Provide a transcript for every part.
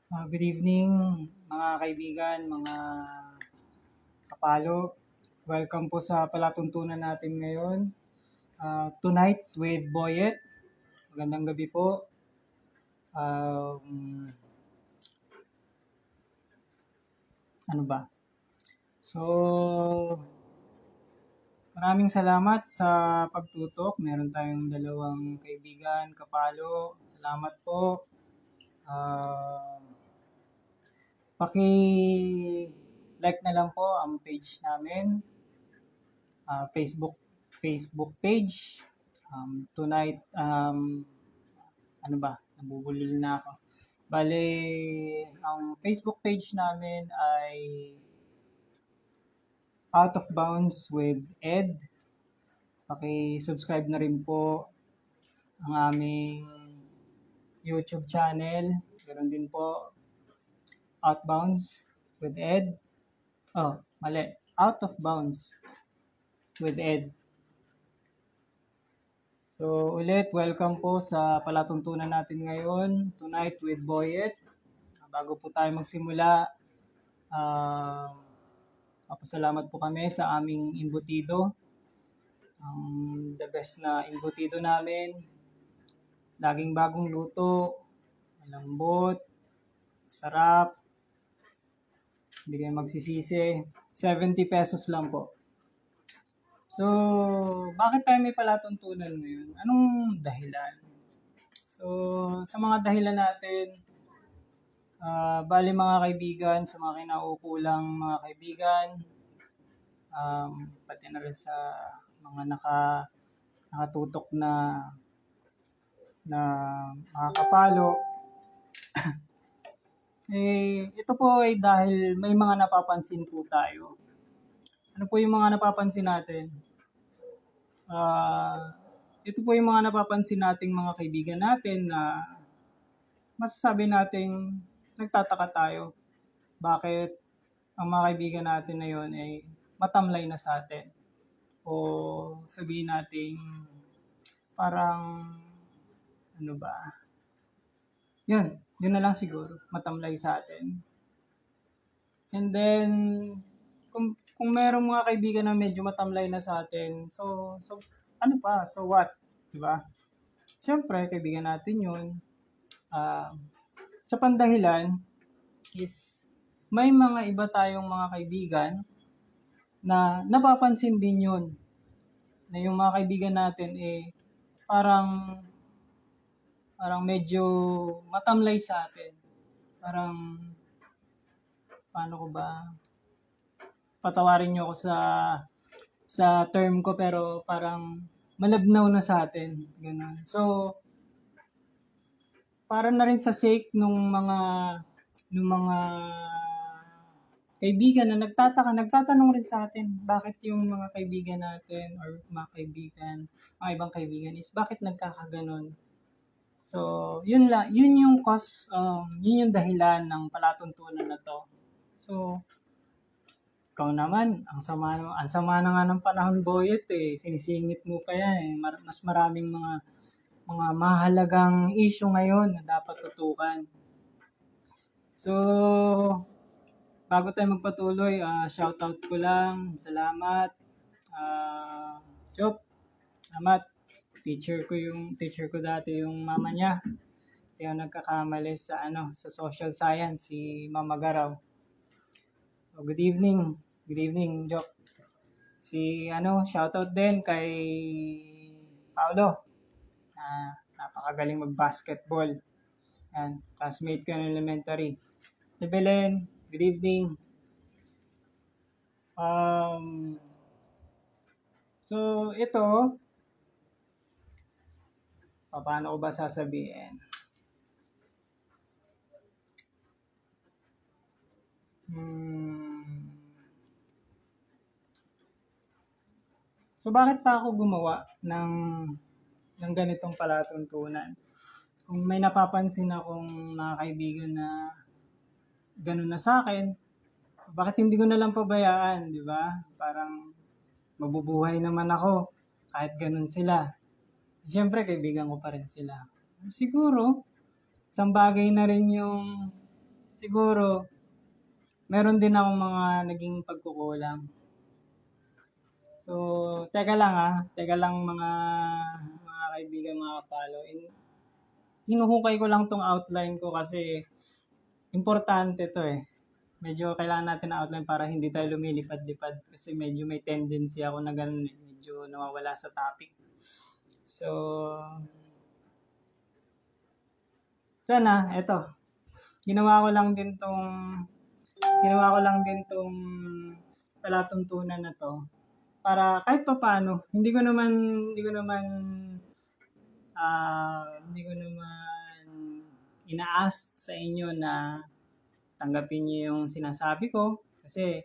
Good evening mga kaibigan, mga kapalo. Welcome po sa palatuntunan natin ngayon. Tonight with Boyet. Magandang gabi po. Ano ba? So, maraming salamat sa pagtutok. Meron tayong dalawang kaibigan, kapalo. Salamat po. Paki-like na lang po ang page namin. Facebook page. Tonight, ano ba? Nabubulol na ako. Bale, ang Facebook page namin ay Out of Bounds with Ed. Paki-subscribe na rin po ang aming YouTube channel. Meron din po Outbounds with Ed. Mali. Out of Bounds with Ed. So, ulit, welcome po sa palatuntunan natin ngayon, Tonight with Boyet. Bago po tayo magsimula, papasalamat po kami sa aming imbutido. The best na imbutido namin. Laging bagong luto, malambot, sarap. Hindi kayo magsisisi. 70 pesos lang po. So, bakit tayo may palatuntunan ngayon? Anong dahilan? So, sa mga dahilan natin, bali mga kaibigan, sa mga kinaukulang mga kaibigan, pati na rin sa mga nakatutok na mga kapalo. Ito po ay dahil may mga napapansin po tayo. Ano po yung mga napapansin natin? Ito po yung mga napapansin nating mga kaibigan natin na masasabi nating nagtataka tayo. Bakit ang mga kaibigan natin na yun ay matamlay na sa atin? O sabihin nating parang ano ba? Yun na lang siguro, matamlay sa atin. And then, kung merong mga kaibigan na medyo matamlay na sa atin, so ano pa? So what? Diba? Siyempre, kaibigan natin yun. Sa pandahilan is may mga iba tayong mga kaibigan na napapansin din yun. Na yung mga kaibigan natin parang medyo matamlay sa atin. Parang, paano ko ba? Patawarin nyo ako sa term ko, pero parang malabnaw na sa atin. Ganun. So, para na rin sa sake nung mga kaibigan na nagtatanong rin sa atin, bakit yung mga kaibigan natin or mga ibang kaibigan is bakit nagkakaganon. So, yun yung cause, yun yung dahilan ng palatuntunan na to. So, ikaw naman, ang sama na nga ng panahon, Boyet, sinisingit mo pa yan, mas maraming mga mahalagang issue ngayon na dapat tutukan. So, bago tayo magpatuloy, shoutout ko lang, salamat. Chop, salamat. Teacher ko dati yung mama niya. Hindi ako nagkakamali sa social science, si Mama Garaw. So, good evening, Joke. Shoutout din kay Paolo. Napakagaling mag-basketball. Yan, classmate ko ng elementary. Belen, good evening. So, ito, paano ko ba sasabihin? So, bakit pa ako gumawa ng ganitong palatuntunan? Kung may napapansin akong mga kaibigan na ganun na sa akin, bakit hindi ko na lang pabayaan, di ba? Parang mabubuhay naman ako kahit ganun sila. Siyempre, kaibigan ko pa rin sila. Siguro, isang bagay na rin yung siguro, meron din akong mga naging pagkukulang. So, teka lang mga kaibigan, mga kapalo. Hinuhukay ko lang tong outline ko kasi importante to eh. Medyo kailangan natin na outline para hindi tayo lumilipad-lipad kasi medyo may tendency ako na ganun eh. Medyo nawawala sa topic. So, sana, eto. Ginawa ko lang din tong palatuntunan na to para kahit pa paano, hindi ko naman ina-ask sa inyo na tanggapin niyo yung sinasabi ko kasi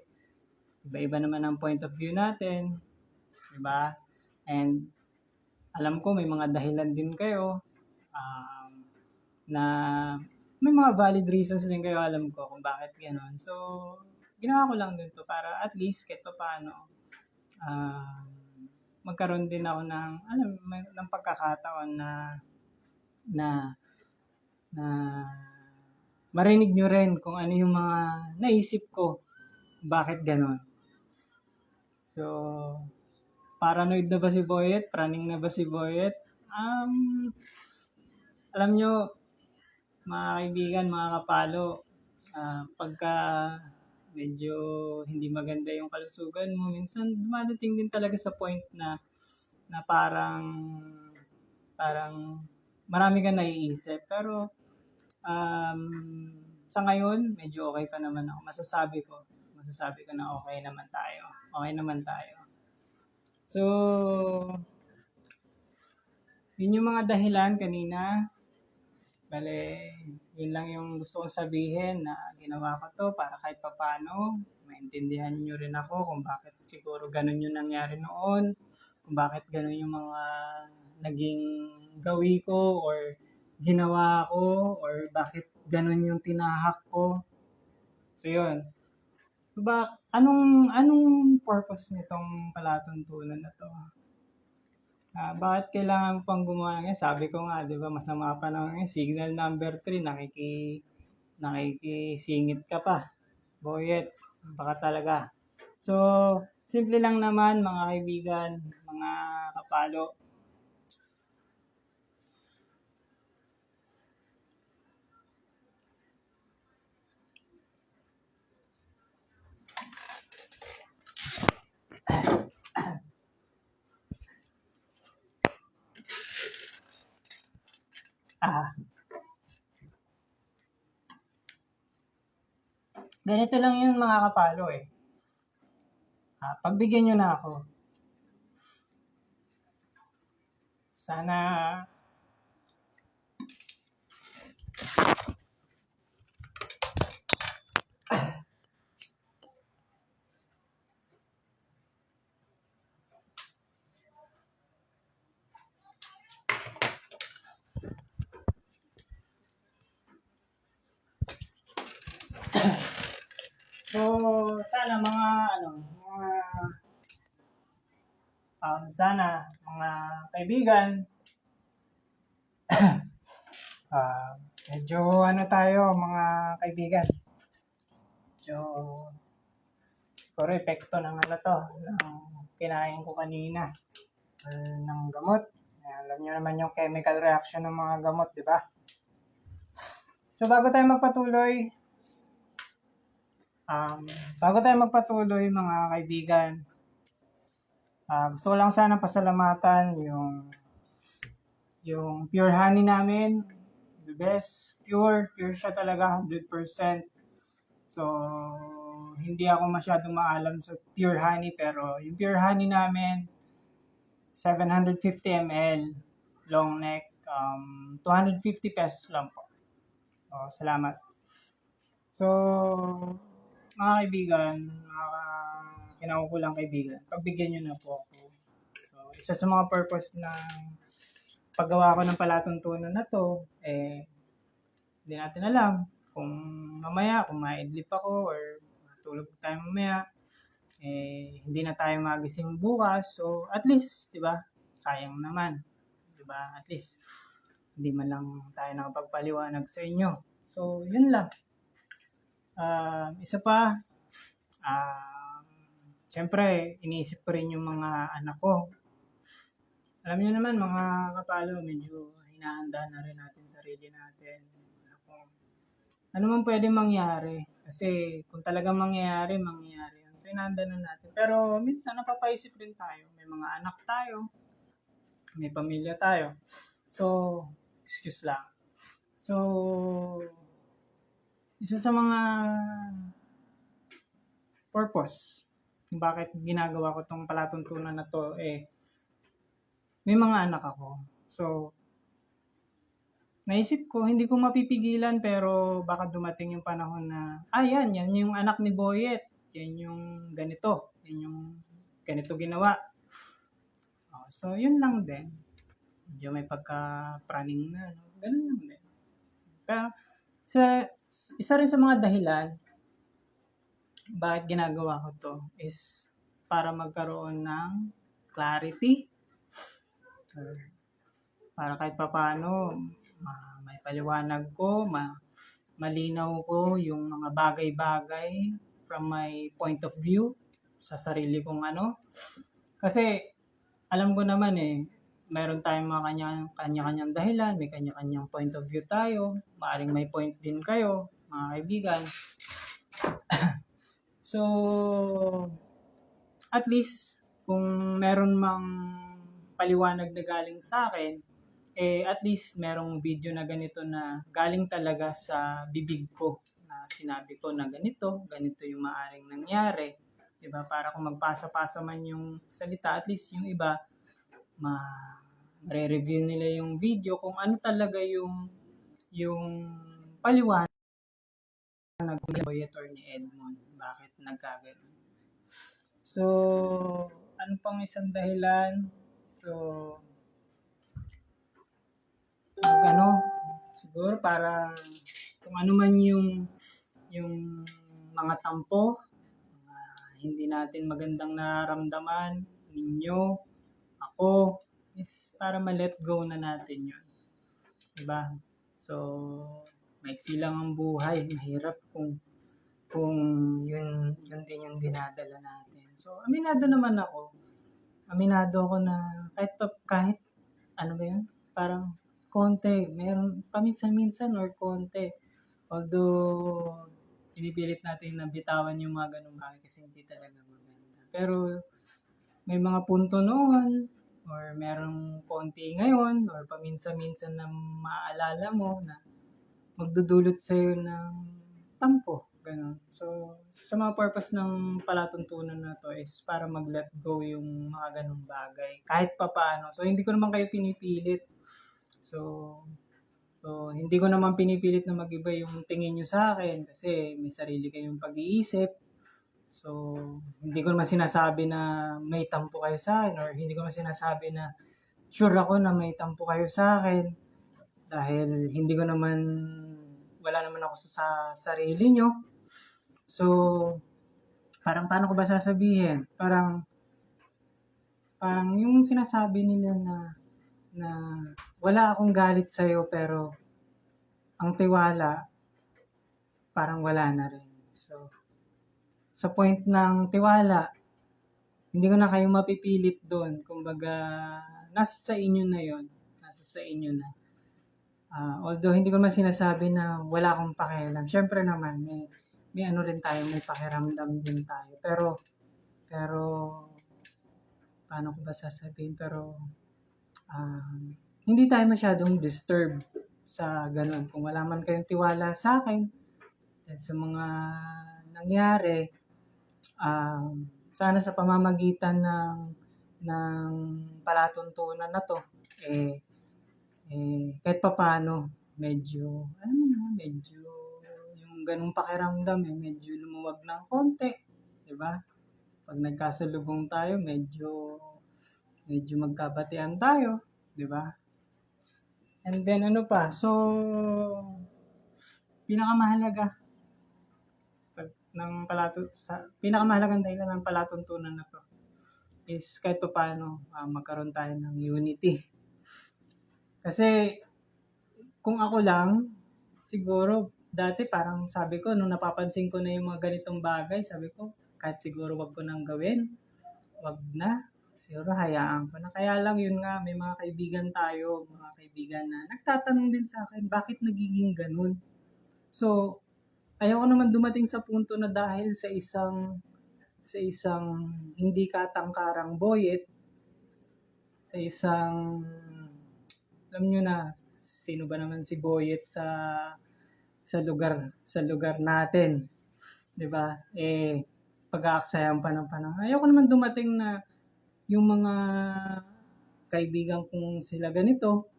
iba-iba naman ang point of view natin, di ba? And alam ko may mga dahilan din kayo na may mga valid reasons din kayo, alam ko kung bakit gano'n. So, ginawa ko lang din to para at least kahit pa paano magkaroon din ako ng pagkakataon na marinig nyo rin kung ano yung mga naisip ko, bakit ganon. So, paranoid na ba si Boyet? Praning na ba si Boyet? Alam nyo, mga kaibigan, mga kapalo, pagka medyo hindi maganda yung kalusugan mo, minsan dumadating din talaga sa point na parang marami kang naiisip. Pero sa ngayon, medyo okay pa naman ako. Masasabi ko na okay naman tayo. So, yun yung mga dahilan kanina. Bale, yun lang yung gusto kong sabihin na ginawa ko to para kahit papaano maintindihan nyo rin ako kung bakit siguro ganun yung nangyari noon, kung bakit ganun yung mga naging gawi ko or ginawa ko, or bakit ganun yung tinahak ko. So yun. Diba, anong purpose nitong palatuntunan na to? Bakit kailangan mo pang gumawa ngayon? Sabi ko nga, di ba, masama pa na ngayon. Signal number 3, nakikisingit ka pa. Boyet, baka talaga. So, simple lang naman mga kaibigan, mga kapalo. Ganito lang yun mga kapalo eh. Pagbigyan nyo na ako. Sana so, sana mga kaibigan, medyo tayo mga kaibigan. So, siguro epekto ng kinain ko kanina ng gamot. Alam niyo naman yung chemical reaction ng mga gamot, di ba? So, bago tayo magpatuloy mga kaibigan, gusto ko lang sana pasalamatan yung pure honey namin, the best, pure siya talaga, 100%. So, hindi ako masyadong maalam sa pure honey, pero yung pure honey namin, 750 ml, long neck, 250 pesos lang po. Salamat. So, mga kaibigan, mga kinaukulang kaibigan, pagbigyan nyo na po ako. So, isa sa mga purpose ng paggawa ko ng palatuntunan na to, hindi natin alam kung mamaya, kung maidlip ako or matulog tayo mamaya, hindi na tayo magising bukas. So, at least, di ba, sayang naman. Di ba, at least, hindi man lang tayo nakapagpaliwanag sa inyo. So, yun lang. Isa pa, siyempre, iniisip ko rin yung mga anak ko. Alam niyo naman, mga kapalo, medyo hinahanda na rin natin sarili natin. Ano man pwede mangyari. Kasi kung talagang mangyayari, mangyayari yan. So, hinahanda na natin. Pero minsan, napapaisip rin tayo. May mga anak tayo. May pamilya tayo. So, excuse lang. So, isa sa mga purpose kung bakit ginagawa ko tong palatuntunan na to, may mga anak ako. So, naisip ko, hindi ko mapipigilan pero baka dumating yung panahon na, yan yung anak ni Boyet. Yan yung ganito. Yan yung ganito ginawa. So, yun lang din. Medyo may pagka-praning na. Ganun lang din. Pero, isa rin sa mga dahilan bakit ginagawa ko to is para magkaroon ng clarity. Para kahit papaano, may paliwanag ko, malinaw ko yung mga bagay-bagay from my point of view sa sarili kong ano. Kasi alam ko naman meron tayong mga kanya-kanyang dahilan, may kanya-kanyang point of view tayo, maaaring may point din kayo, mga kaibigan. So, at least, kung meron mang paliwanag na galing sa akin, at least merong video na ganito na galing talaga sa bibig ko na sinabi ko na ganito yung maaring nangyari. Diba? Para kung magpasa-pasa man yung salita, at least yung iba, ma-review nila yung video kung ano talaga yung paliwanag ni Boyet or ni Edmond. Bakit nagkagano? So, ano pang isang dahilan? So, siguro para kung ano man yung mga tampo, hindi natin magandang nararamdaman, ninyo, ako, is para ma-let go na natin yun. Diba? So, maiksi lang ang buhay. Mahirap kung yun din yung dinadala natin. So, aminado naman ako. Aminado ako na kahit ano ba yun? Parang konti. Meron paminsan-minsan or konti. Although, pinipilit natin na bitawan yung mga ganung bagay kasi hindi talaga maganda. Pero, may mga punto noon or merong konti ngayon or paminsan-minsan na maaalala mo na magdudulot sa'yo ng tampo. Ganun. So, sa mga purpose ng palatuntunan na to is para mag-let go yung mga ganung bagay. Kahit papaano. So, hindi ko naman kayo pinipilit. So, hindi ko naman pinipilit na mag-iba yung tingin nyo sa akin kasi may sarili kayong pag-iisip. So, hindi ko naman sinasabi na may tampo kayo sa akin or hindi ko naman sinasabi na sure ako na may tampo kayo sa akin dahil hindi ko naman, wala naman ako sa sarili nyo. So, parang paano ko ba sasabihin? Parang yung sinasabi nila na wala akong galit sa'yo pero ang tiwala parang wala na rin. So, sa point ng tiwala, hindi ko na kayo mapipilit doon. Kumbaga, nasa sa inyo na yon. Nasa sa inyo na. Although, hindi ko naman sinasabi na wala akong pakialam. Siyempre naman, may ano rin tayo, may pakiramdam din tayo. Pero, paano ko ba sasabihin? Pero, hindi tayo masyadong disturb sa ganun. Kung wala man kayong tiwala sa akin, sa mga nangyari, sana sa pamamagitan ng palatuntunan na to, kahit papaano, medyo yung ganung pakiramdam, medyo lumuwag ng konti, di ba? Pag nagkasalubong tayo, medyo magkabatian tayo, di ba? And then ano pa, so, pinakamahalaga pinakamahalagang dahilan ng palatuntunan na to is kahit pa paano magkaroon tayo ng unity. Kasi kung ako lang, siguro dati parang sabi ko, nung napapansin ko na yung mga ganitong bagay, sabi ko, kahit siguro wag ko nang gawin, wag na. Siguro hayaan ko na. Kaya lang yun nga, may mga kaibigan tayo, mga kaibigan na nagtatanong din sa akin, bakit nagiging ganun? So, ayaw ko naman dumating sa punto na dahil sa isang hindi katangkarang boyet, sa isang, alam nyo na, sino ba naman si boyet sa lugar natin, 'di ba? Pag-aaksayan pa ng panahon. Ayoko naman dumating na yung mga kaibigan kong sila ganito,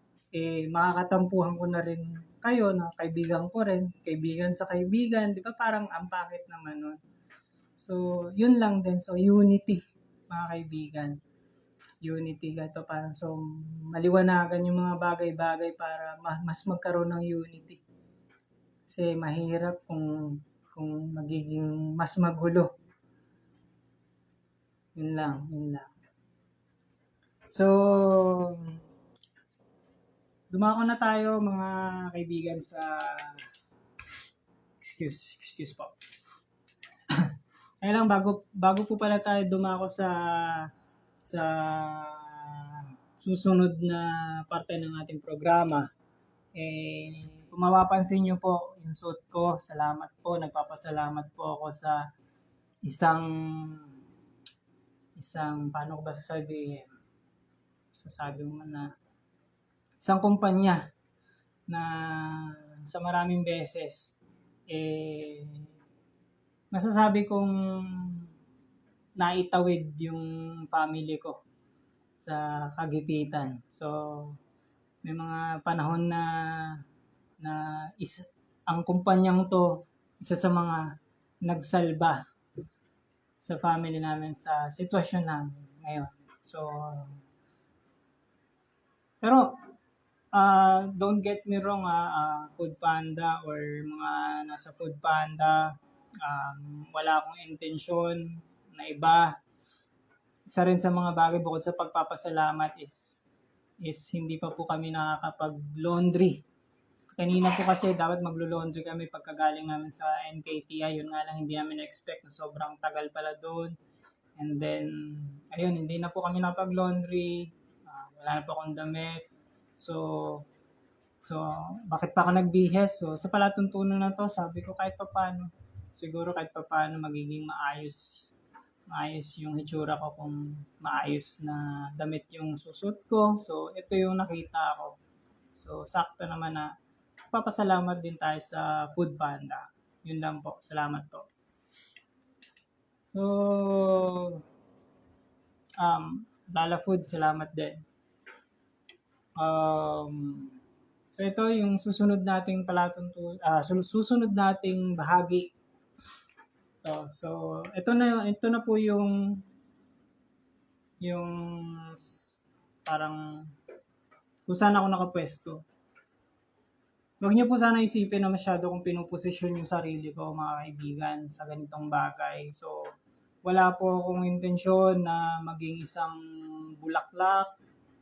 makakatampuhan ko na rin kayo na kaibigan ko rin, kaibigan sa kaibigan, 'di ba? Parang ang pangit naman nun. So, yun lang din. So, unity, mga kaibigan. Unity gato parang so maliwanagan yung mga bagay-bagay para mas magkaroon ng unity. Kasi mahirap kung magiging mas magulo. Yun lang. So, dumako na tayo mga kaibigan sa excuse po. Kaya lang bago po pala tayo dumako sa susunod na parte ng ating programa, kung mapapansin nyo po yung suot ko, salamat po, nagpapasalamat po ako sa isang paano ko ba sasabihin mo na isang kumpanya na sa maraming beses masasabi kong naitawid yung family ko sa kagipitan. So, may mga panahon na ang kumpanyang to, isa sa mga nagsalba sa family namin sa sitwasyon namin ngayon. So, pero don't get me wrong, Food Panda or mga nasa Food Panda, wala akong intensyon na iba. Isa rin sa mga bagay bukod sa pagpapasalamat is hindi pa po kami nakakapag-laundry. Kanina po kasi dapat maglo-laundry kami pagkagaling namin sa NKTI. Yun nga lang, hindi namin na-expect na sobrang tagal pala doon. And then, ayun, hindi na po kami napag-laundry. Wala na po akong damit. So, bakit pa ako nagbihes? So, sa palatuntunan na to, sabi ko kahit pa paano magiging maayos yung hitsura ko kung maayos na damit yung susot ko. So, ito yung nakita ko. So, sakto naman na papasalamat din tayo sa Food Panda. Yun lang po. Salamat po. So, Lala Food, salamat din. So, ito yung susunod nating susunod nating bahagi. So, ito na po yung parang kung saan ako nakapwesto. Huwag niyo po sana isipin na masyado kong pinuposisyon yung sarili ko, mga kaibigan, sa ganitong bagay. So, wala po akong intensyon na maging isang bulaklak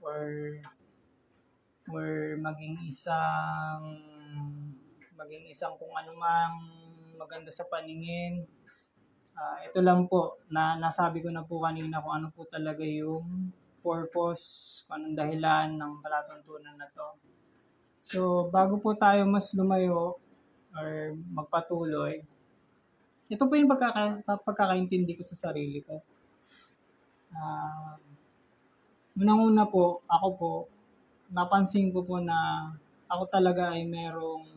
or maging isang kung anumang maganda sa paningin. Ito lang po, nasabi ko na po kanina kung ano po talaga yung purpose, kung anong dahilan ng palatuntunan na to. So, bago po tayo mas lumayo or magpatuloy, ito po yung pagkakaintindi ko sa sarili ko. Unang-una po, ako po, napansin ko po na ako talaga ay merong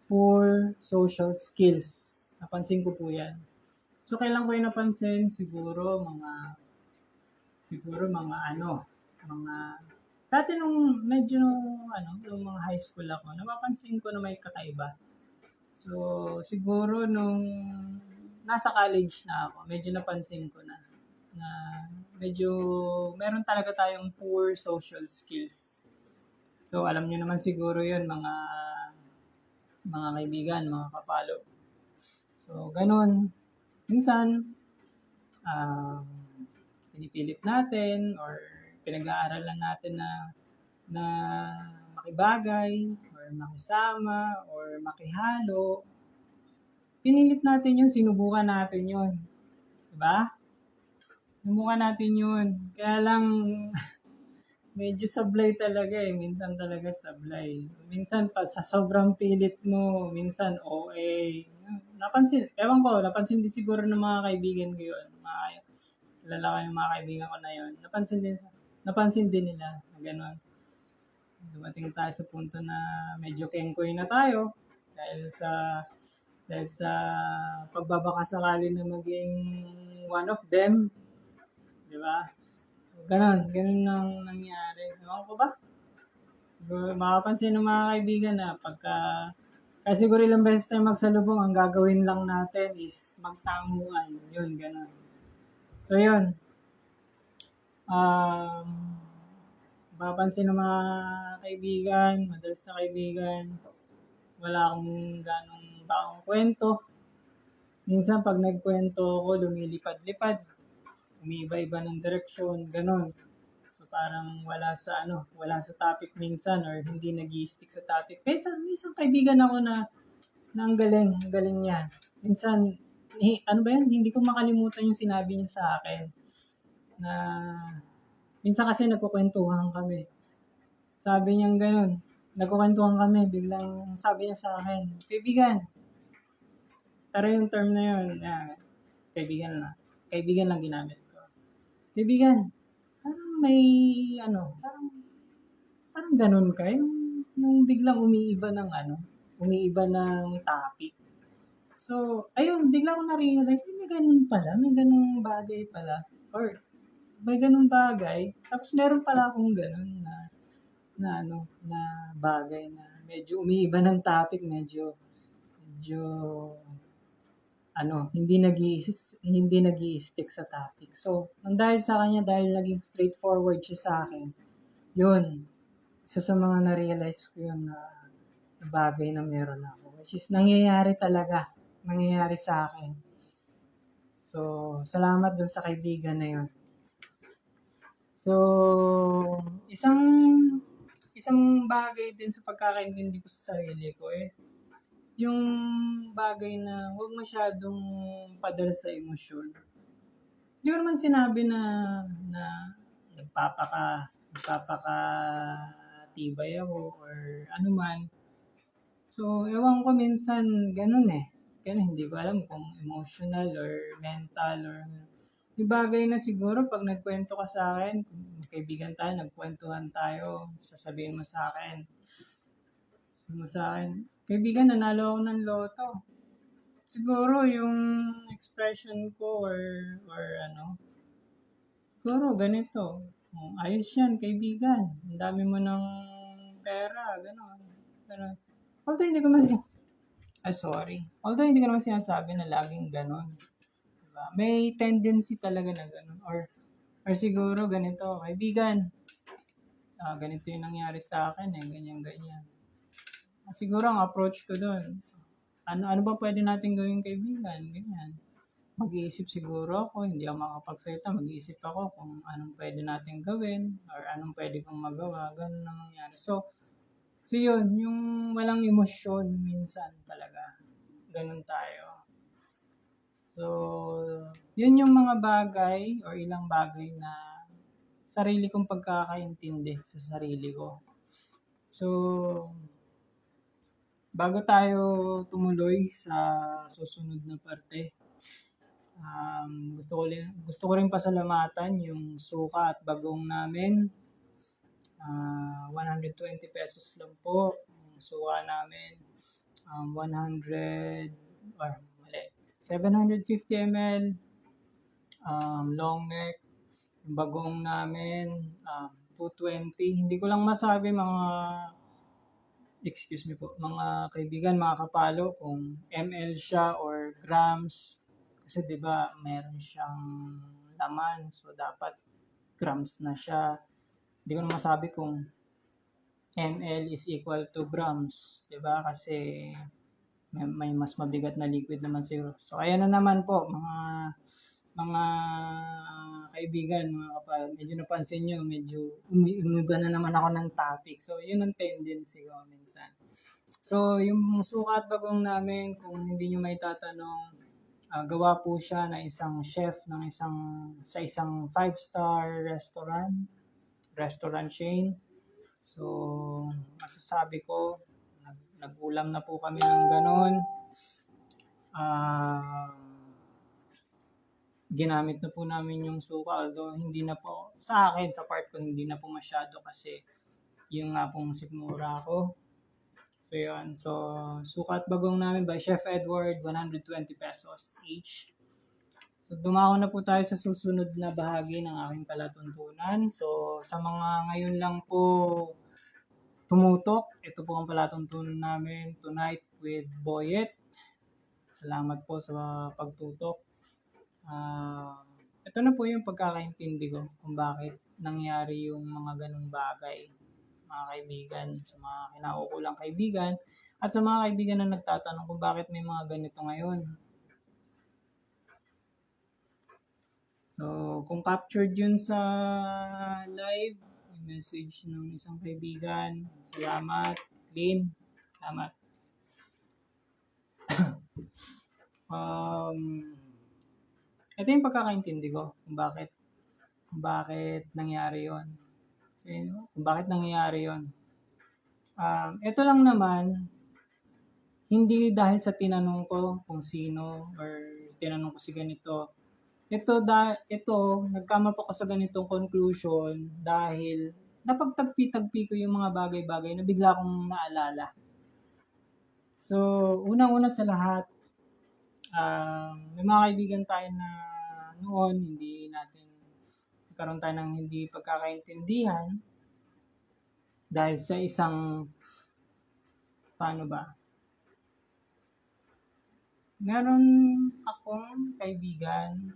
poor social skills. Napansin ko po yan. So, kailan ko yung napansin? Siguro mga dati nung nung mga high school ako, napapansin ko na may kakaiba. So, siguro nung nasa college na ako, medyo napansin ko na medyo meron talaga tayong poor social skills. So, alam niyo naman siguro yun, mga kaibigan, mga kapalo. So, ganun. Minsan, pinipilit natin or pinag-aaralan natin na makibagay or makisama or makihalo. Pinilit natin yun, sinubukan natin yun. Diba? Sinubukan natin yun. Kaya lang, medyo sablay talaga eh. Minsan talaga sablay. Minsan pa sa sobrang pilit mo, minsan OA. Napansin din siguro ng mga kaibigan ko yun. Kilala ko yung mga kaibigan ko na yun. Napansin din nila na gano'n. Dumating tayo sa punto na medyo kengkoy na tayo dahil sa pagbabakasakali na maging one of them, di ba? Ganun ang nangyari. Ewan ko ba? Siguro, makapansin ng mga kaibigan na kasi siguro ilang beses tayo magsalubong, ang gagawin lang natin is magtamuan. Yun, ganun. So, yun. Mapapansin ng mga kaibigan, madalas na kaibigan, wala akong ganong taong kwento. Minsan pag nagkwento ako, lumilipad-lipad, umiiba-iba ng direksyon, ganon. So parang wala sa topic minsan or hindi nag-i-stick sa topic. May isang kaibigan ako na ang galing niya. Minsan, hindi ko makalimutan yung sinabi niya sa akin na minsan kasi nagkukwentuhan kami. Sabi niya gano'n, nagkukwentuhan kami, biglang sabi niya sa akin, kaibigan, pero yung term na yun, kaibigan lang ginamit ko. Kaibigan, parang may, parang gano'n ka, yung biglang umiiba ng topic. So, ayun, bigla ko na-realize, may ganun pala, may ganung bagay pala, or may ganung bagay, tapos meron pala akong ganun na bagay na medyo umiiba ng topic, medyo hindi nag-i-stick sa topic. So, dahil sa kanya, dahil naging straightforward siya sa akin, yun, isa sa mga na-realize ko yun na bagay na meron ako, which is nangyayari sa akin. So, salamat dun sa kaibigan na yun. So, isang bagay din sa pagkakaintindi ko sa sarili ko yung bagay na huwag masyadong padala sa emosyon. Hindi ko naman sinabi na nagpapakatibay ako or ano man. So, ewan ko minsan ganun hindi ko alam kung emotional or mental or yung bagay na siguro pag nagkwento ka sa akin, kung kaibigan tayo, nagkwentuhan tayo, sasabihin mo sa akin, kaibigan, nanalo ako ng loto. Siguro yung expression ko or siguro ganito, ayos yan kaibigan, ang dami mo ng pera, gano'n. Although hindi ko naman sinasabi na laging gano'n. Diba? May tendency talaga na gano'n. Or siguro ganito, kaibigan, ganito yung nangyari sa akin ganyan. Siguro ang approach ko doon, ano ba pwede natin gawin kaibigan? Ganyan. Mag-iisip siguro ako, hindi ako makapagsalita, mag-iisip ako kung anong pwede natin gawin or anong pwede kong magawa, ganun ang nangyari. So yun, yung walang emosyon minsan talaga. Ganun tayo. So, yun yung mga bagay or ilang bagay na sarili kong pagkakaintindi sa sarili ko. So, bago tayo tumuloy sa susunod na parte, gusto ko rin pasalamatan yung suka at bagong namin. 120 pesos lang po ang suka namin. 750 ml long neck. Yung bagong namin 220. Hindi ko lang masabi mga kaibigan, mga kapalo, kung ml siya or grams. Kasi 'di ba, meron siyang laman, so dapat grams na siya. Hindi ko na masabi kung ml is equal to grams, 'di ba? Kasi may mas mabigat na liquid naman siguro. So ayan na naman po mga mga kaibigan, mga kapal, medyo napansin nyo, medyo umiba na naman ako ng topic. So, yun ang tendency ko minsan. So, yung sukat bagong namin, kung hindi nyo may tatanong, gawa po siya na isang chef ng sa isang 5-star restaurant chain. So, masasabi ko, nag-ulam na po kami ng ganon. Ginamit na po namin yung suka, although hindi na po, sa akin, sa part ko, hindi na po masyado kasi yung nga pong sikmura ko. So, yun. So, sukat bagong namin by Chef Edward, 120 pesos each. So, dumako na po tayo sa susunod na bahagi ng aking palatuntunan. So, sa mga ngayon lang po tumutok, ito po ang palatuntunan namin tonight with Boyet. Salamat po sa pagtutok. Ito na po yung pagkakaintindi ko kung bakit nangyari yung mga ganong bagay, mga kaibigan, sa mga kinaukulang kaibigan, at sa mga kaibigan na nagtatanong kung bakit may mga ganito ngayon. So, kung captured yun sa live, may message ng isang kaibigan. Salamat, Lynn. Salamat. Ito yung pagkakaintindi ko kung bakit nangyari yon. So, kung bakit nangyari yon. Ito lang naman, hindi dahil sa tinanong ko kung sino or tinanong ko si ganito. Ito, nagkama po ako sa ganitong conclusion dahil napagtagpi-tagpi ko yung mga bagay-bagay na bigla kong naalala. So, unang-una sa lahat, may mga kaibigan tayo na noon, nagkaroon tayo ng hindi pagkakaintindihan dahil sa isang, paano ba? Meron akong kaibigan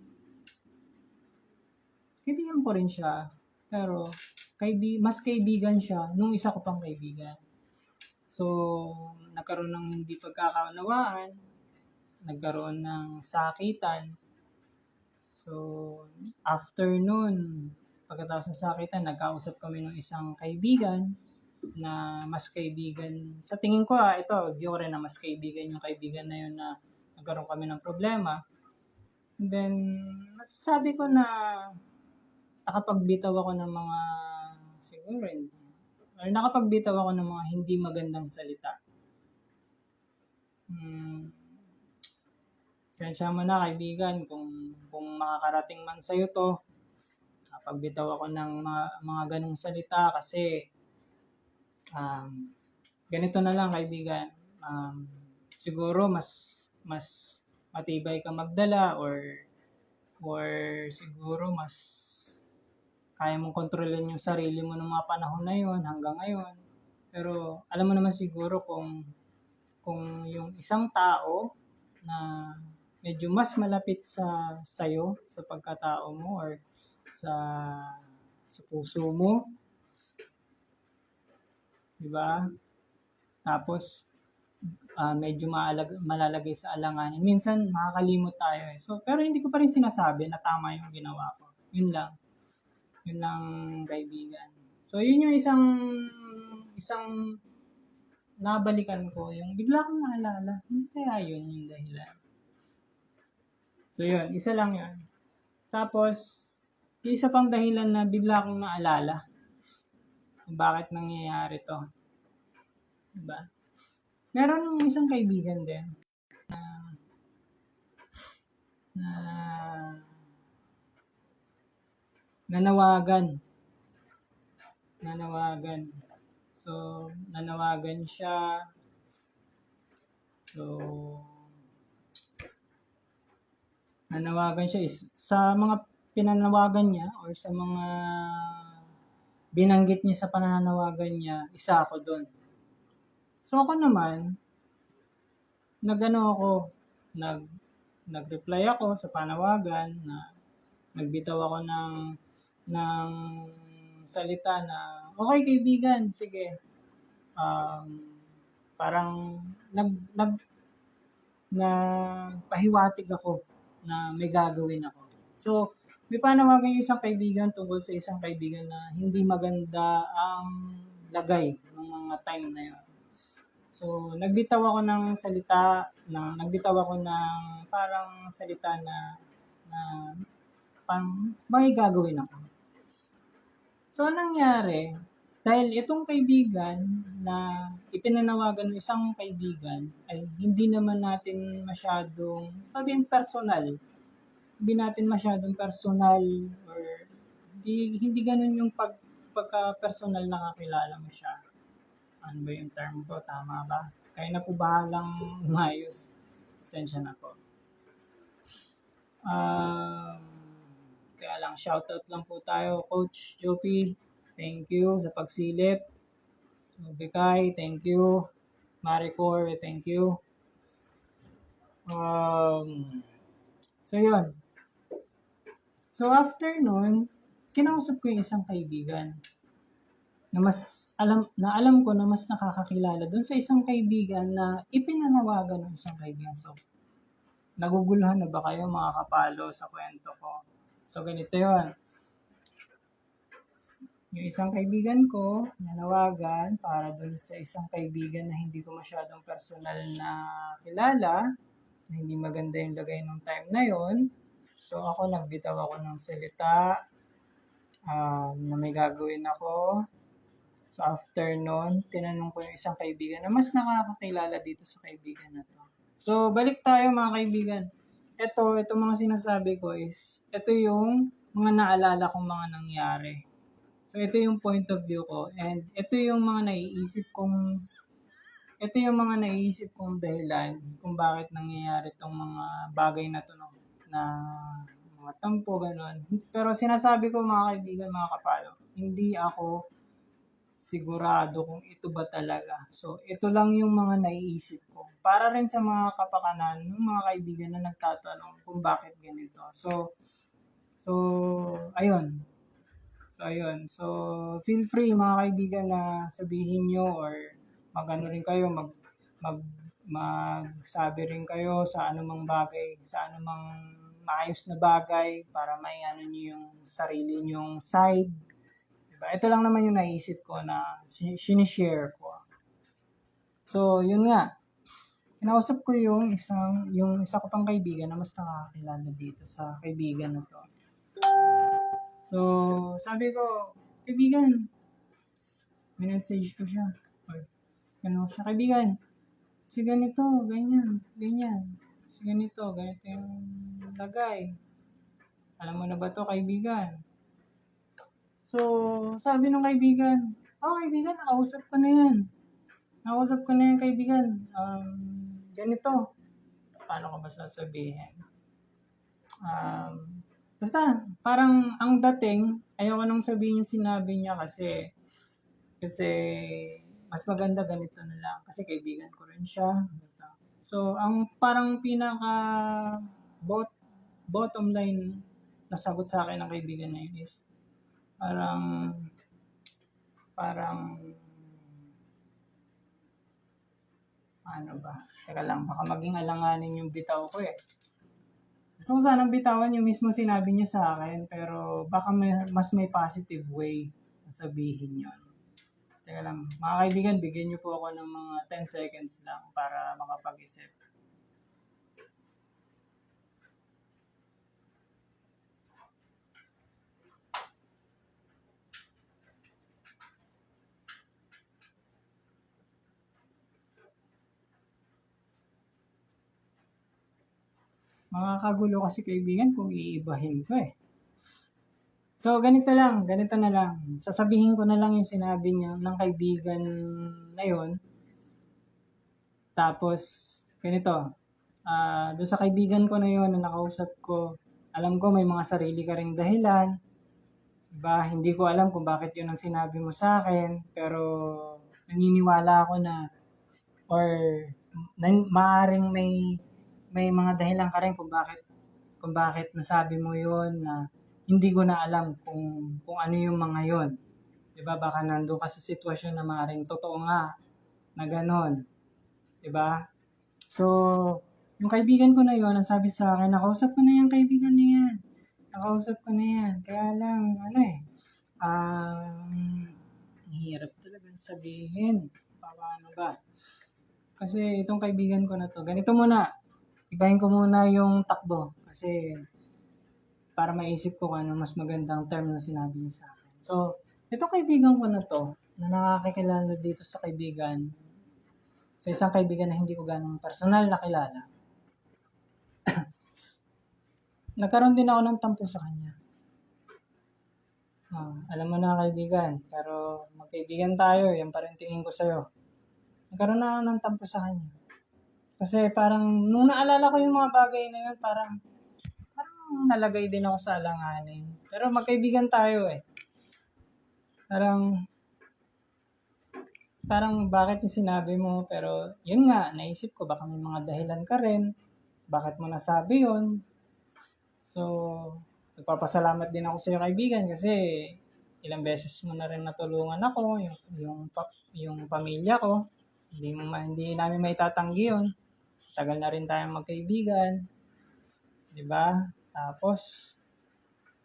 ko rin siya, pero mas kaibigan siya nung isa ko pang kaibigan. So, nagkaroon ng hindi pagkakaunawaan, nagkaroon ng sakitan. So, after nun, pagkatapos ng sakitan, nagkausap kami ng isang kaibigan na mas kaibigan. Sa tingin ko, ito, di ko rin na mas kaibigan yung kaibigan na yun na nagkaroon kami ng problema. And then, masasabi ko na nakapagbitaw ako ng mga, siguro, or nakapagbitaw ako ng mga hindi magandang salita. Sensya mo na kaibigan kung makakarating man sa'yo to, nakapagbitaw ako ng mga ganong salita kasi ganito na lang kaibigan, siguro mas matibay ka magdala or siguro mas kaya mong kontrolin yung sarili mo ng mga panahon na yun hanggang ngayon. Pero alam mo naman siguro kung yung isang tao na medyo mas malapit sa sayo, sa pagkatao mo or sa puso mo, di ba? Tapos medyo malalagay sa alanganin. Minsan makakalimot tayo. So, pero hindi ko pa rin sinasabi na tama yung ginawa ko. Yun lang. Yun lang, kaibigan. So, yun yung isang nabalikan ko. Yung bigla kong naalala. Hindi kaya yun yung dahilan. So, yun. Isa lang yun. Tapos, isa pang dahilan na bigla kong naalala kung bakit nangyayari to. Diba? Meron isang kaibigan din na nanawagan. So, nanawagan siya. Sa mga pinanawagan niya or sa mga binanggit niya sa pananawagan niya, isa ako doon. So, ako naman, nag-reply ako sa panawagan na nagbitaw ako ng salita na, okay kaibigan, sige. Parang nagpahiwatig ako na may gagawin ako. So, may panawagan yung isang kaibigan tungkol sa isang kaibigan na hindi maganda ang lagay ng mga time na yun. So, nagbitaw ako ng parang salita na may gagawin ako. So, anong nangyari, dahil itong kaibigan na ipinanawagan ng isang kaibigan ay hindi naman natin masyadong, sabihin personal, hindi natin masyadong personal or hindi ganun yung pagka-personal nakakilala mo siya. Ano ba yung term ko? Tama ba? Kaya na po bahalang umayos. Sensya na po. Kaya lang, shoutout lang po tayo. Coach Jopi, thank you sa pagsilip. Bikay, thank you. Maricor, thank you. So, yun. So, after nun, kinausap ko yung isang kaibigan na alam ko na mas nakakakilala dun sa isang kaibigan na ipinanawagan ng isang kaibigan. So, naguguluhan na ba kayo mga kapalo sa kwento ko? So, ganito yun. Yung isang kaibigan ko, nanawagan para dun sa isang kaibigan na hindi ko masyadong personal na kilala, na hindi maganda yung lagay ng time na yon. So, ako nagbitaw ako ng salita na may gagawin ako. So, after nun, tinanong ko yung isang kaibigan na mas nakakakilala dito sa kaibigan na to. So, balik tayo mga kaibigan. Ito mga sinasabi ko is, ito yung mga naalala kong mga nangyari. So, ito yung point of view ko. And ito yung mga naiisip kong dahilan kung bakit nangyayari itong mga bagay na to, na mga tampo, gano'n. Pero sinasabi ko mga kaibigan, mga kapalo, hindi ako sigurado kung ito ba talaga. So, ito lang yung mga naiisip ko. Para rin sa mga kapakanan ng mga kaibigan na nagtatanong kung bakit ganito. So, ayun. So, feel free mga kaibigan na sabihin nyo or magano rin kayo, magsabi rin kayo sa anumang bagay, sa anumang maayos na bagay para may ano nyo yung sarili nyong side. Diba? Ito lang naman yung naisip ko na sinishare ko. So, yun nga. Kinausap ko yung isa ko pang kaibigan na mas nakakakilala dito sa kaibigan na to. So, sabi ko, kaibigan, minessage ko siya. Ganun siya, kaibigan, si ganito, ganyan. Si ganito yung lagay. Alam mo na ba to, kaibigan? So, sabi ng kaibigan, kaibigan, nakausap ko na yan. Kaibigan. Ganito. Paano ko ba sasabihin? Basta, parang ang dating, ayaw ko nang sabihin yung sinabi niya kasi mas maganda ganito na lang. Kasi kaibigan ko rin siya. So, ang parang bottom line na sagot sa akin ng kaibigan na yun is, parang ano ba? Teka lang, baka maging alanganin yung bitaw ko eh. Gusto ko sanang bitawan yung mismo sinabi niya sa akin, pero baka mas may positive way na sabihin yun. Teka lang, mga kaibigan, bigyan niyo po ako ng mga 10 seconds lang para makapag-isip. Makakagulo kasi kaibigan kung iibahin ko eh. So, ganito na lang. Sasabihin ko na lang yung sinabi niya ng kaibigan na yun. Tapos, ganito. Doon sa kaibigan ko na yun na nakausap ko, alam ko may mga sarili ka ring dahilan. Diba? Hindi ko alam kung bakit yun ang sinabi mo sa akin. Pero, naniniwala ako na maaring may mga dahilan ka rin kung bakit nasabi mo yun na hindi ko na alam kung ano yung mga yun. Diba? Baka nandun ka sa sitwasyon na maaaring totoo nga na ganon. Diba? So, yung kaibigan ko na yun, ang sabi sa akin, nakausap ko na yung kaibigan na yan. nakausap ko na yan. Kaya lang, hirap talagang sabihin. Paano ba? Kasi itong kaibigan ko na to, ganito muna. Ibahin ko muna yung takbo. Kasi para maisip ko kung ano mas magandang term na sinabi niya sa akin. So, itong kaibigan ko na to, na nakakakilala dito sa kaibigan, sa isang kaibigan na hindi ko ganong personal na kilala, nagkaroon din ako ng tampo sa kanya. Alam mo na kaibigan, pero magkaibigan tayo, yan pa rin tingin ko sa'yo. Nagkaroon na ako ng tampo sa kanya. Kasi parang, nung naalala ko yung mga bagay na yun, parang nalagay din ako sa alanganin. Pero magkaibigan tayo eh. Parang bakit yung sinabi mo, pero yun nga, naisip ko, baka may mga dahilan ka rin. Bakit mo nasabi yun? So, nagpapasalamat din ako sa iyo kaibigan kasi ilang beses mo na rin natulungan ako, yung pamilya ko. Hindi namin maitatanggi yun. Tagal na rin tayong magkaibigan. 'Di ba? Tapos,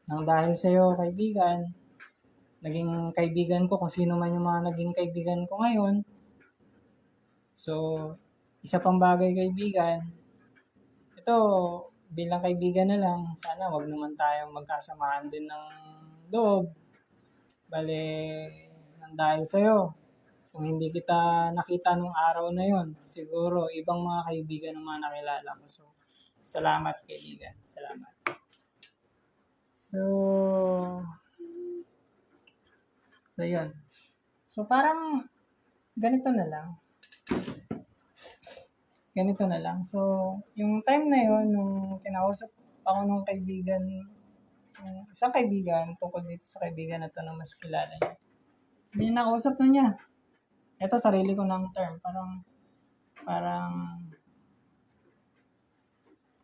nang dahil sa iyo kaibigan, naging kaibigan ko kung sino man yung mga naging kaibigan ko ngayon. So, isa pang bagay kaibigan, ito, bilang kaibigan na lang, sana wag naman tayong magkasamaan din ng loob. Bale, nang dahil sa'yo, kung hindi kita nakita nung araw na yon, siguro ibang mga kaibigan ang mga nakilala ko. So, salamat kaibigan. Salamat. So yun. So, parang ganito na lang. So, yung time na yon nung kinausap ako ng kaibigan, isang kaibigan, tungkol dito sa kaibigan na to na mas kilala niya. Hindi nakausap na niya. Ito, sarili ko ng term. Parang,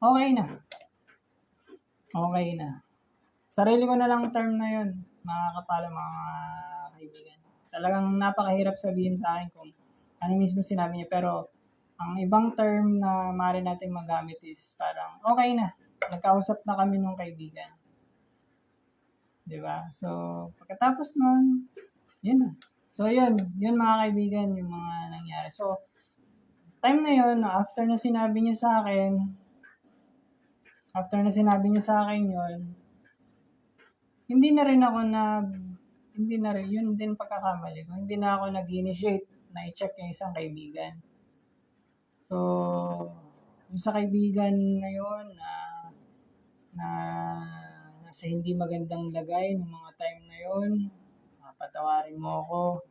okay na. Sarili ko na lang term na yun, mga kapala, mga kaibigan. Talagang napakahirap sabihin sa akin kung ano mismo sinabi niya. Pero, ang ibang term na maaari natin magamit is parang okay na. Nagkausap na kami ng kaibigan. Diba? So, pagkatapos nun, yun na. So, yun mga kaibigan, yung mga nangyari. So, time na yun, after na sinabi niya sa akin yun, hindi na rin, yun din pagkakamali ko. Hindi na ako nag-initiate na i-check yung isang kaibigan. So, yung sa kaibigan na yun, na nasa hindi magandang lagay ng mga time na yun, patawarin mo ako.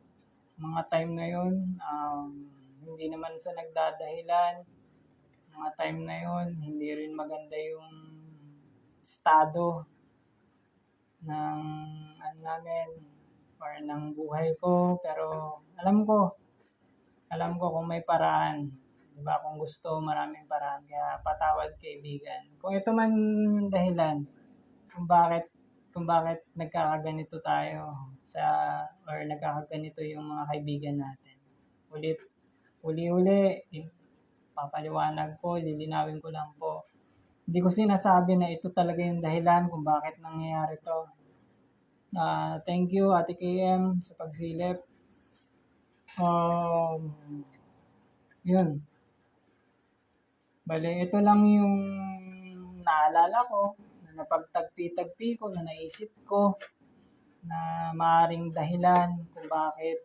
Mga time na yun, hindi naman sa nagdadahilan. Mga time na yun, hindi rin maganda yung estado ng namin or ng buhay ko, pero alam ko kung may paraan. Diba? Kung gusto, maraming paraan. Kaya patawad kaibigan. Kung ito man yung dahilan kung bakit nagkakaganito tayo or nagkakaganito yung mga kaibigan natin. Uli, papaliwanag ko, lilinawin ko lang po. Hindi ko sinasabi na ito talaga yung dahilan kung bakit nangyayari to. Thank you, Ate KM, sa pagsilip. Yun. Bale, ito lang yung naalala ko, na napagtagpi-tagpi ko, na naisip ko, na maaaring dahilan kung bakit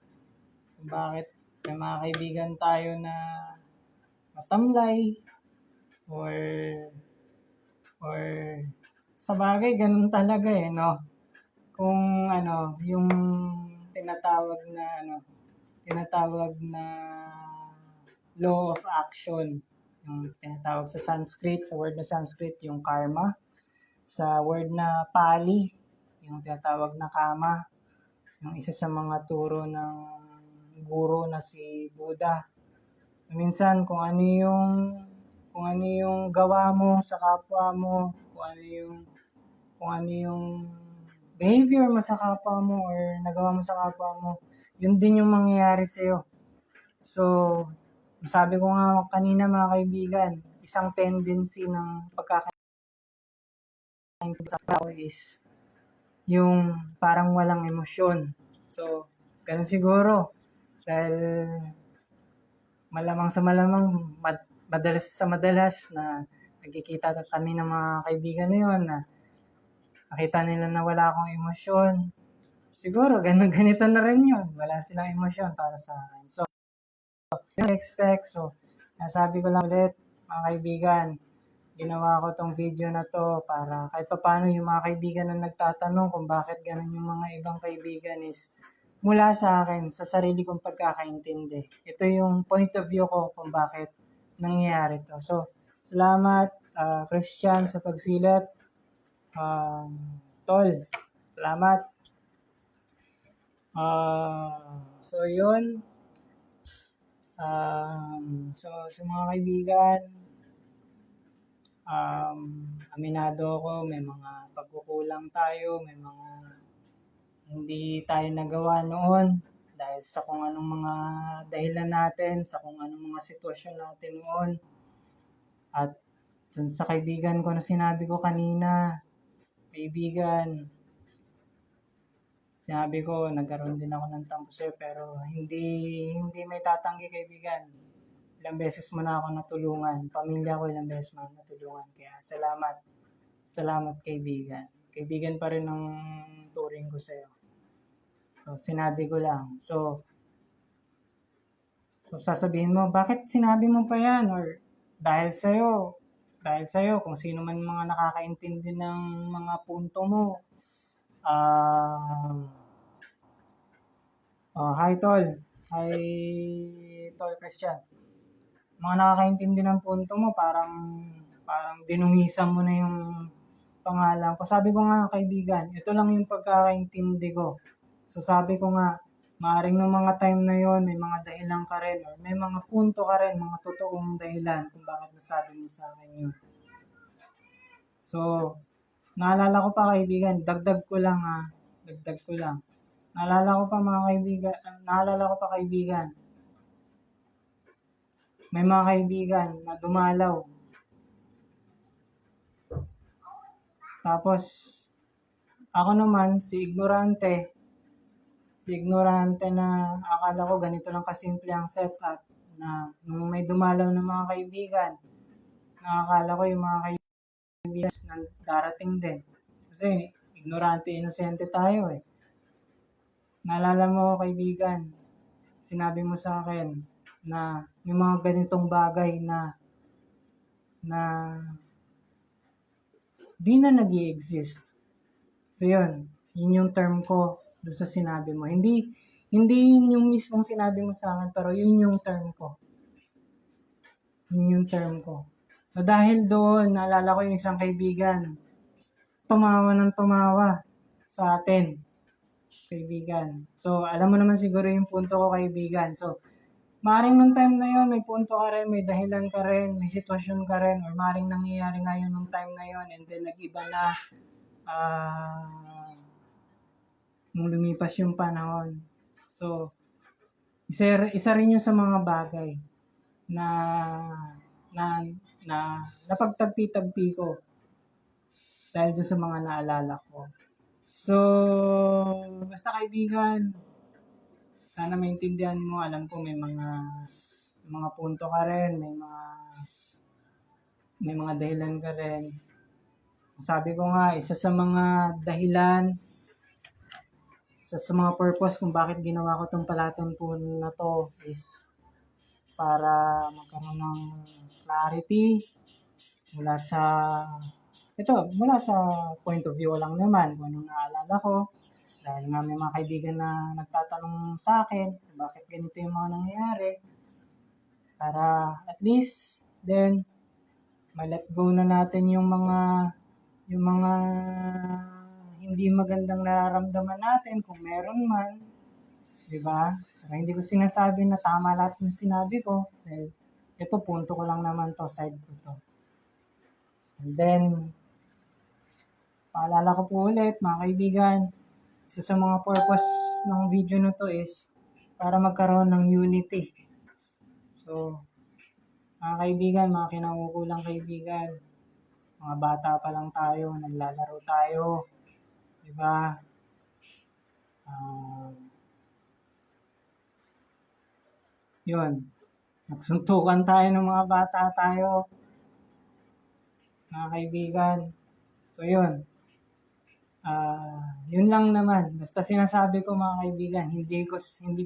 may mga kaibigan tayo na matamlay or sa bagay, ganun talaga no? Kung yung tinatawag na law of action, yung tinatawag sa Sanskrit, sa word na Sanskrit, yung karma. Sa word na Pali, yung tinatawag na kama, yung isa sa mga turo ng guro na si Buddha. Minsan, kung ano yung gawa mo sa kapwa mo, kung ano yung behavior mo sa kapwa mo or nagawa mo sa kapwa mo, yun din yung mangyayari sa'yo. So, sabi ko nga kanina mga kaibigan, isang tendency ng sa tao is yung parang walang emosyon. So, ganun siguro. Dahil malamang sa malamang, madalas na nagkikita kami ng mga kaibigan na yun na nakita nila na wala akong emosyon. Siguro, ganito na rin yun. Wala silang emosyon para sa akin. So, yung expect. So, nasabi ko lang ulit, mga kaibigan, ginawa ko tong video na to para kahit pa paano yung mga kaibigan na nagtatanong kung bakit ganun yung mga ibang kaibigan is mula sa akin, sa sarili kong pagkakaintindi. Ito yung point of view ko kung bakit nangyayari to. So, salamat Christian sa pagsilat. Tol, salamat. So, yun. So, sa mga kaibigan, aminado ako, may mga pagkukulang tayo, may mga hindi tayo nagawa noon dahil sa kung anong mga dahilan natin, sa kung anong mga sitwasyon natin noon. At dun sa kaibigan ko na sinabi ko kanina, kaibigan, sinabi ko, nagkaroon din ako ng tampo sa'yo, pero hindi may tatanggi kaibigan. Ilang beses mo na ako natulungan. Pamilya ko ilang beses mo na natulungan. Kaya salamat kaibigan. Kaibigan pa rin ang turing ko sa'yo. So, sinabi ko lang. So, sasabihin mo, bakit sinabi mo pa yan? Or dahil sa'yo, kung sino man mga nakakaintindi ng mga punto mo. Hi, Tol. Hi, Tol Christian. Mga nakakaintindi ng punto mo, parang dinungisan mo na yung pangalan ko. Sabi ko nga, kaibigan, ito lang yung pagkakaintindi ko. So, sabi ko nga, maaaring nung mga time na yon may mga dahilan ka rin, or may mga punto ka rin, mga totoong dahilan kung bakit nasabi mo sa akin yun. So, naalala ko pa kaibigan, dagdag ko lang. Naalala ko pa kaibigan, may mga kaibigan na dumalaw. Tapos, ako naman, si ignorante na akala ko ganito lang kasimple ang setup na nung may dumalaw ng mga kaibigan, nakakala ko yung mga kaibigan na darating din. Kasi ignorante, inosente tayo eh. Naalala mo kaibigan, sinabi mo sa akin na yung mga ganitong bagay na di na nag-i-exist. So yun yung term ko doon sa sinabi mo. Hindi yung mismong sinabi mo sa akin, pero yun yung term ko. So, dahil doon, naalala ko yung isang kaibigan, tumawa ng tumawa sa atin, kaibigan. So, alam mo naman siguro yung punto ko, kaibigan. So, maring nung time na yun, may punto ka rin, may dahilan ka rin, may sitwasyon ka rin, or maring nangyayari nga yun nung time na yun, and then nag-iba na, nung lumipas yung panahon. So, isa rin yun sa mga bagay na napagtagpi-tagpi ko dahil doon sa mga naalala ko. So, basta kaibigan, sana maintindihan mo. Alam ko may mga punto ka rin, may mga dahilan ka rin. Sabi ko nga, isa sa mga dahilan, sa mga purpose kung bakit ginawa ko itong palatuntunan na to is para magkaroon ng clarity mula sa point of view lang naman kung anong naalala ko. Dahil nga may mga kaibigan na nagtatanong sa akin bakit ganito yung mga nangyayari. Para at least then ma-let go na natin yung mga hindi magandang nararamdaman natin kung meron man, di ba? Pero hindi ko sinasabi na tama lahat ng sinabi ko. Dahil ito, punto ko lang naman to, side ko to. And then, paalala ko po ulit, mga kaibigan, isa sa mga purpose ng video na to is para magkaroon ng unity. So, mga kaibigan, mga kinaukulang kaibigan, Mga bata pa lang tayo, naglalaro tayo. Di ba? Ah, yun. Nagsuntukan tayo ng mga bata tayo, mga kaibigan. So yun. Yun lang naman. Basta sinasabi ko mga kaibigan, hindi ko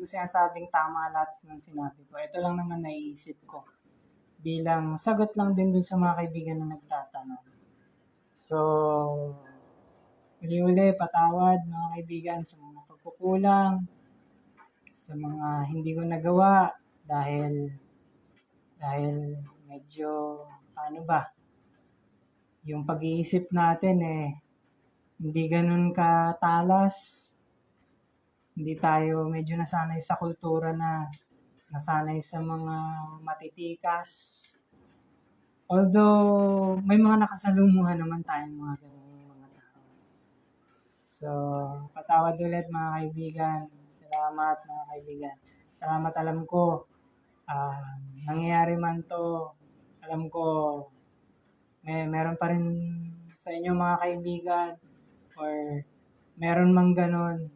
sinasabing tama lahat ng sinabi ko. Ito lang naman naiisip ko. Bilang sagot lang din dun sa mga kaibigan na nagtatanong. So, uli-uli, patawad mga kaibigan sa mga pagkukulang, sa mga hindi ko nagawa dahil medyo, ano ba, yung pag-iisip natin hindi ganun katalas. Hindi tayo medyo nasanay sa kultura na nasanay sa mga matitikas. Although, may mga nakasalumuhan naman tayong mga ganun mga tao. So, patawad ulit mga kaibigan. Salamat mga kaibigan. Salamat, alam ko, nangyayari man to, alam ko, meron pa rin sa inyo mga kaibigan or meron mang ganun.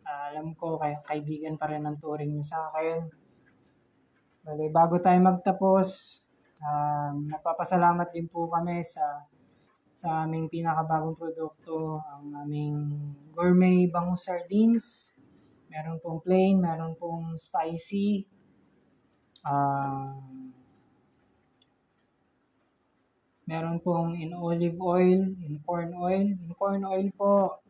Alam ko, kaibigan pa rin ang turing nyo sa akin. Bale, bago tayo magtapos, nagpapasalamat din po kami sa aming pinakabagong produkto, ang aming gourmet bangus sardines. Meron pong plain, meron pong spicy. Meron pong in olive oil, in corn oil. In corn oil po,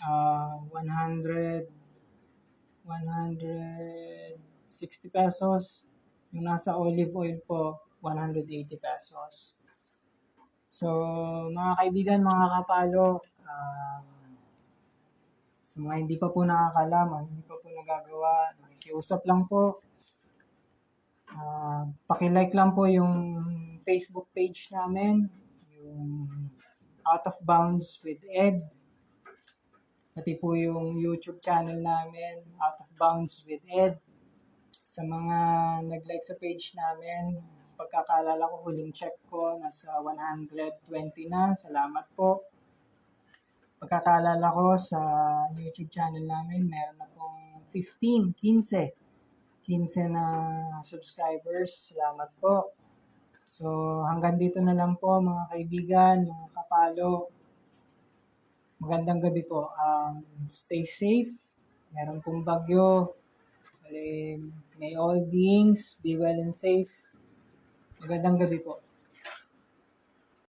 160 pesos. Yung nasa olive oil po, 180 pesos. So, mga kaibigan, mga kapalo, sa mga hindi pa po nakakalam, hindi pa po nagagawa, nakikiusap lang po. Paki-like lang po yung Facebook page namin, yung Out of Bounds with Ed. Pati po yung YouTube channel namin, Out of Bounds with Ed. Sa mga nag-like sa page namin, sa pagkakaalala ko, huling check ko, nasa 120 na. Salamat po. Pagkakaalala ko sa YouTube channel namin, meron na pong 15 na subscribers. Salamat po. So, hanggang dito na lang po mga kaibigan, mga kapalo. Magandang gabi po. Stay safe. Meron pong bagyo. May all beings be well and safe. Magandang gabi po.